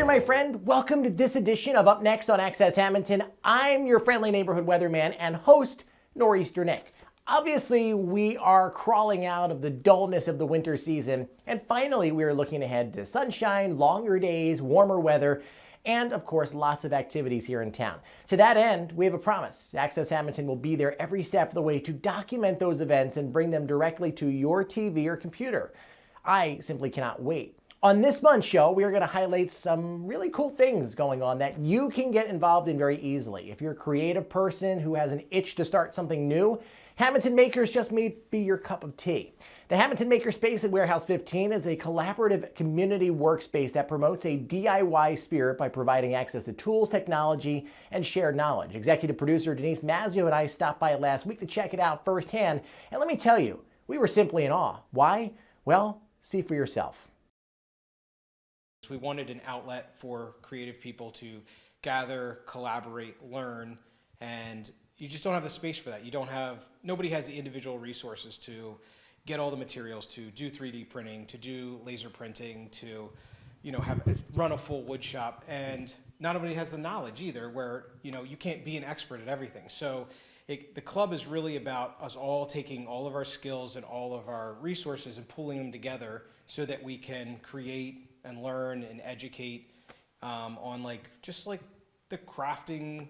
there, my friend. Welcome to this edition of Up Next on Access Hamilton. I'm your friendly neighborhood weatherman and host, Nor'easter Nick. Obviously, we are crawling out of the dullness of the winter season, and finally we are looking ahead to sunshine, longer days, warmer weather, and of course, lots of activities here in town. To that end, we have a promise. Access Hamilton will be there every step of the way to document those events and bring them directly to your TV or computer. I simply cannot wait. On this month's show, we are going to highlight some really cool things going on that you can get involved in very easily. If you're a creative person who has an itch to start something new, Hamilton Makers just may be your cup of tea. The Hamilton Makerspace at Warehouse 15 is a collaborative community workspace that promotes a DIY spirit by providing access to tools, technology, and shared knowledge. Executive producer Denise Mazzio and I stopped by last week to check it out firsthand, and let me tell you, we were simply in awe. Why? Well, see for yourself. We wanted an outlet for creative people to gather, collaborate, learn, and you just don't have the space for that. Nobody has the individual resources to get all the materials, to do 3D printing, to do laser printing, to run a full wood shop, and not everybody has the knowledge either where you can't be an expert at everything. So the club is really about us all taking all of our skills and all of our resources and pulling them together so that we can create and learn and educate on just the crafting,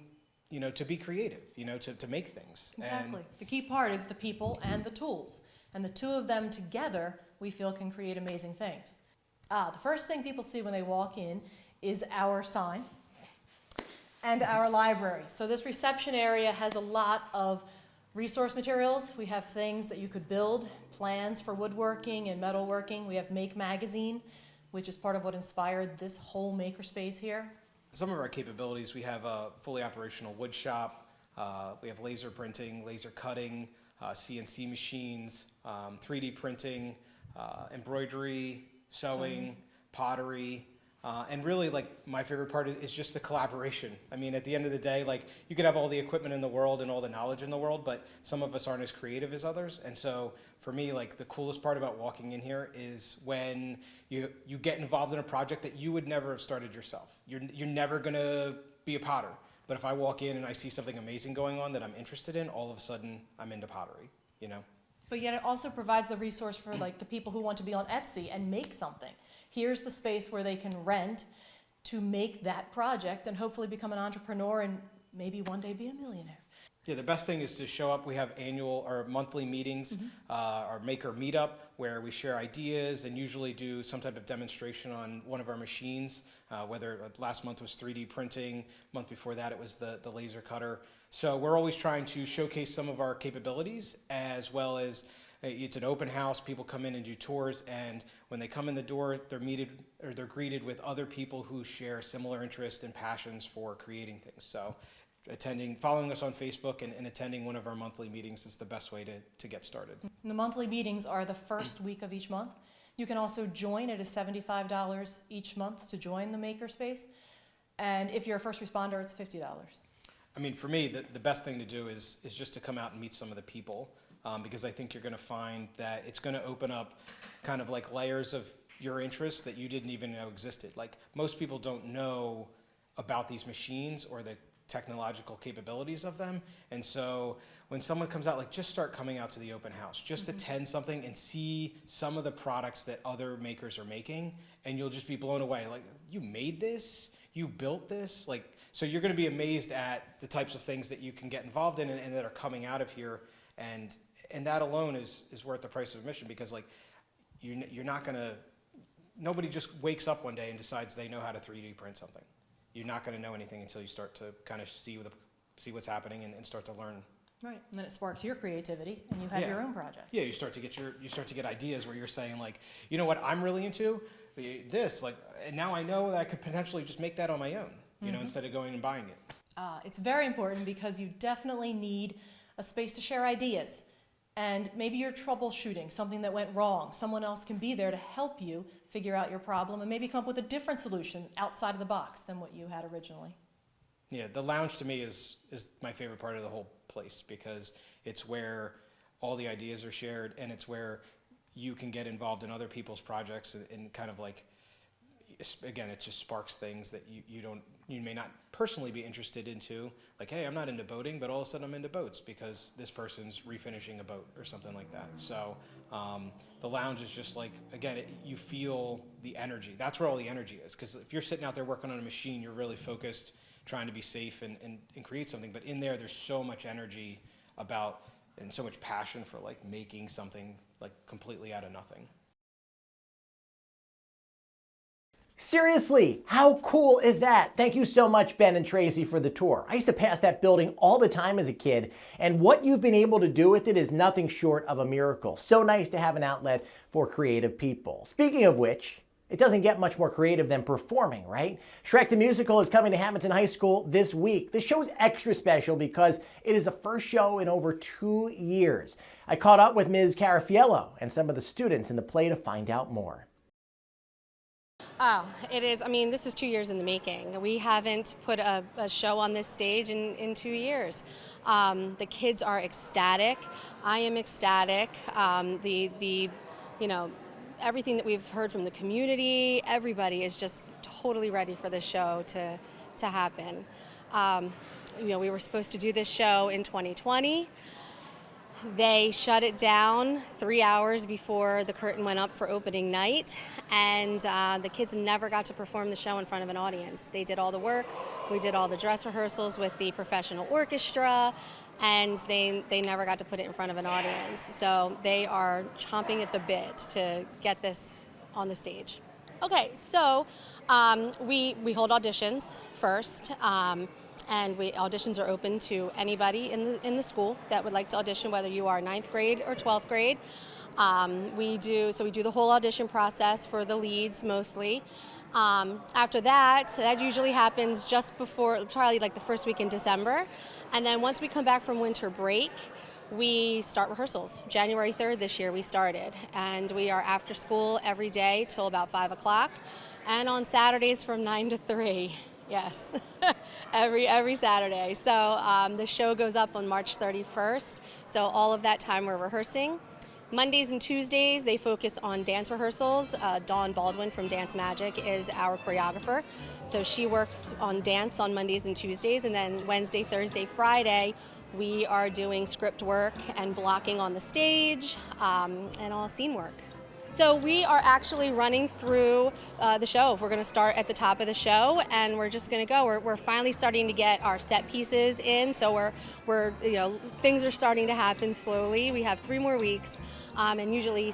to be creative, to make things. Exactly. The key part is the people and the tools. And the two of them together, we feel, can create amazing things. The first thing people see when they walk in is our sign and our library. So this reception area has a lot of resource materials. We have things that you could build, plans for woodworking and metalworking. We have Make Magazine, which is part of what inspired this whole makerspace here. Some of our capabilities, we have a fully operational wood shop, we have laser printing, laser cutting, CNC machines, 3D printing, embroidery, sewing, pottery, and really my favorite part is just the collaboration. I mean, at the end of the day, you could have all the equipment in the world and all the knowledge in the world, but some of us aren't as creative as others. And so for me, the coolest part about walking in here is when you get involved in a project that you would never have started yourself. You're never gonna be a potter. But if I walk in and I see something amazing going on that I'm interested in, all of a sudden I'm into pottery, But yet it also provides the resource for the people who want to be on Etsy and make something. Here's the space where they can rent to make that project and hopefully become an entrepreneur and maybe one day be a millionaire. Yeah, the best thing is to show up. We have annual or monthly meetings, our maker meetup, where we share ideas and usually do some type of demonstration on one of our machines, whether last month was 3D printing, month before that it was the laser cutter. So we're always trying to showcase some of our capabilities, as well as it's an open house. People come in and do tours, and when they come in the door, they're greeted with other people who share similar interests and passions for creating things. So following us on Facebook and attending one of our monthly meetings is the best way to get started. The monthly meetings are the first week of each month. You can also join. It is $75 each month to join the Makerspace. And if you're a first responder, it's $50. I mean, for me, the best thing to do is just to come out and meet some of the people, because I think you're going to find that it's going to open up kind of layers of your interests that you didn't even know existed. Most people don't know about these machines or the technological capabilities of them, and so when someone comes out, just start coming out to the open house, just attend something and see some of the products that other makers are making, and you'll just be blown away. You made this, you built this, so you're going to be amazed at the types of things that you can get involved in and that are coming out of here, and that alone is worth the price of admission, because you're not going to, nobody just wakes up one day and decides they know how to 3D print something. You're not going to know anything until you start to kind of see what's happening and start to learn. Right, and then it sparks your creativity, and you have your own project. Yeah, you start to get ideas where you're saying you know what I'm really into, this and now I know that I could potentially just make that on my own, instead of going and buying it. It's very important because you definitely need a space to share ideas. And maybe you're troubleshooting something that went wrong. Someone else can be there to help you figure out your problem and maybe come up with a different solution outside of the box than what you had originally. Yeah, the lounge to me is my favorite part of the whole place, because it's where all the ideas are shared, and it's where you can get involved in other people's projects and kind of again, it just sparks things that you may not personally be interested into. Like, hey, I'm not into boating, but all of a sudden I'm into boats because this person's refinishing a boat or something like that. So the lounge is just like, again, you feel the energy. That's where all the energy is. Because if you're sitting out there working on a machine, you're really focused, trying to be safe and create something. But in there's so much energy about and so much passion for like making something like completely out of nothing. Seriously, how cool is that? Thank you so much, Ben and Tracy, for the tour. I used to pass that building all the time as a kid, and what you've been able to do with it is nothing short of a miracle. So nice to have an outlet for creative people. Speaking of which, it doesn't get much more creative than performing, right? Shrek the Musical is coming to Hamilton High School this week. This show is extra special because it is the first show in over 2 years. I caught up with Ms. Carafiello and some of the students in the play to find out more. Oh, it is. I mean, this is 2 years in the making. We haven't put a show on this stage in 2 years. The kids are ecstatic. I am ecstatic. Everything that we've heard from the community, everybody is just totally ready for this show to happen. We were supposed to do this show in 2020. They shut it down 3 hours before the curtain went up for opening night, and the kids never got to perform the show in front of an audience. They did all the work. We did all the dress rehearsals with the professional orchestra, and they never got to put it in front of an audience. So they are chomping at the bit to get this on the stage. Okay, so we hold auditions first. And auditions are open to anybody in the school that would like to audition, whether you are 9th grade or 12th grade. We do the whole audition process for the leads mostly. After that usually happens just before, probably like the first week in December. And then once we come back from winter break, we start rehearsals. January 3rd this year we started, and we are after school every day till about 5 o'clock, and on Saturdays from 9 to 3. Yes, every Saturday. So the show goes up on March 31st. So all of that time we're rehearsing. Mondays and Tuesdays, they focus on dance rehearsals. Dawn Baldwin from Dance Magic is our choreographer. So she works on dance on Mondays and Tuesdays. And then Wednesday, Thursday, Friday, we are doing script work and blocking on the stage and all scene work. So we are actually running through the show. We're going to start at the top of the show, and we're just going to go. We're finally starting to get our set pieces in, so we're things are starting to happen slowly. We have 3 more weeks, and usually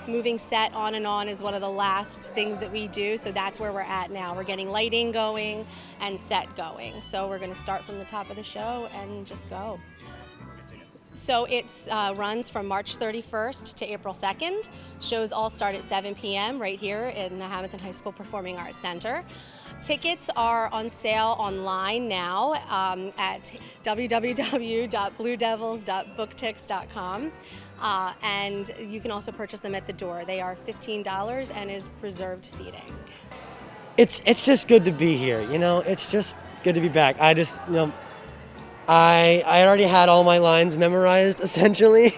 moving set on and on is one of the last things that we do. So that's where we're at now. We're getting lighting going and set going. So we're going to start from the top of the show and just go. So it runs from March 31st to April 2nd. Shows all start at 7 p.m. right here in the Hamilton High School Performing Arts Center. Tickets are on sale online now at www.bluedevils.booktix.com. And you can also purchase them at the door. They are $15 and is reserved seating. It's just good to be here, It's just good to be back. I already had all my lines memorized, essentially,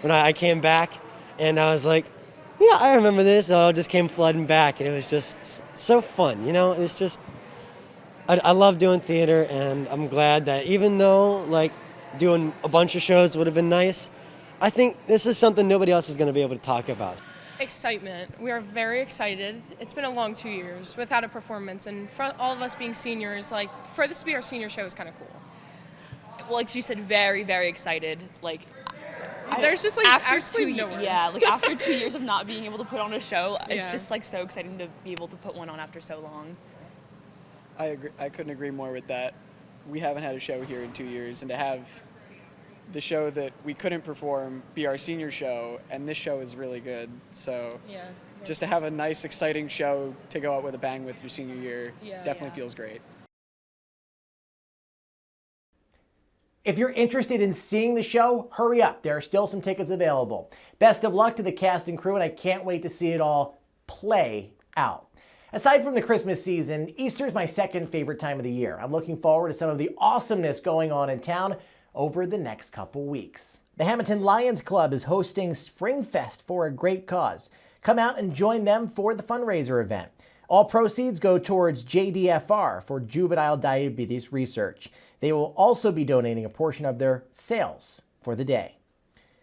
when I came back, and I was like, yeah, I remember this. So I just came flooding back, and it was just so fun, It's just, I love doing theater, and I'm glad that even though, doing a bunch of shows would have been nice, I think this is something nobody else is going to be able to talk about. Excitement. We are very excited. It's been a long 2 years without a performance, and for all of us being seniors, for this to be our senior show is kind of cool. Well, like she said, very, very excited. There's just after absolutely 2 no words. yeah, after 2 years of not being able to put on a show, it's just so exciting to be able to put one on after so long. I agree. I couldn't agree more with that. We haven't had a show here in 2 years, and to have the show that we couldn't perform be our senior show, and this show is really good. So just to have a nice, exciting show to go out with a bang with your senior year definitely feels great. If you're interested in seeing the show, hurry up. There are still some tickets available. Best of luck to the cast and crew, and I can't wait to see it all play out. Aside from the Christmas season, Easter is my second favorite time of the year. I'm looking forward to some of the awesomeness going on in town over the next couple weeks. The Hamilton Lions Club is hosting Springfest for a great cause. Come out and join them for the fundraiser event. All proceeds go towards JDFR for juvenile diabetes research. They will also be donating a portion of their sales for the day.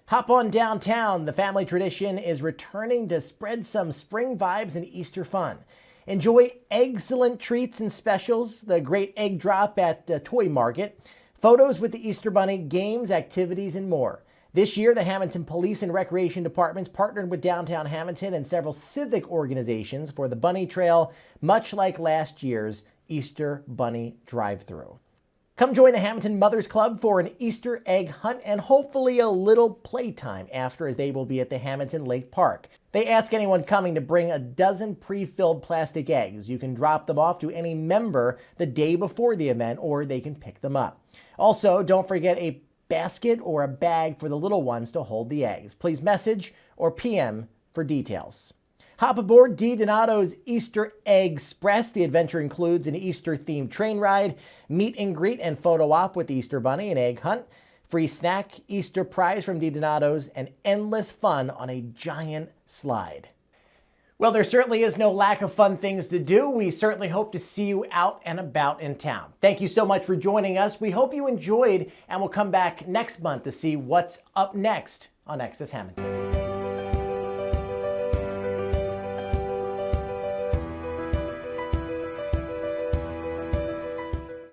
Hop on downtown. The family tradition is returning to spread some spring vibes and Easter fun. Enjoy excellent treats and specials, the great egg drop at the Toy Market, photos with the Easter Bunny, games, activities, and more. This year, the Hamilton Police and Recreation Departments partnered with Downtown Hamilton and several civic organizations for the Bunny Trail, much like last year's Easter Bunny Drive-Thru. Come join the Hamilton Mothers Club for an Easter egg hunt and hopefully a little playtime after, as they will be at the Hamilton Lake Park. They ask anyone coming to bring a dozen pre-filled plastic eggs. You can drop them off to any member the day before the event, or they can pick them up. Also, don't forget a basket or a bag for the little ones to hold the eggs. Please message or PM for details. Hop aboard DiDonato's Easter Egg Express. The adventure includes an Easter-themed train ride, meet and greet and photo op with the Easter Bunny, an egg hunt, free snack, Easter prize from DiDonato's, and endless fun on a giant slide. Well, there certainly is no lack of fun things to do. We certainly hope to see you out and about in town. Thank you so much for joining us. We hope you enjoyed, and we'll come back next month to see what's up next on Access Hamilton.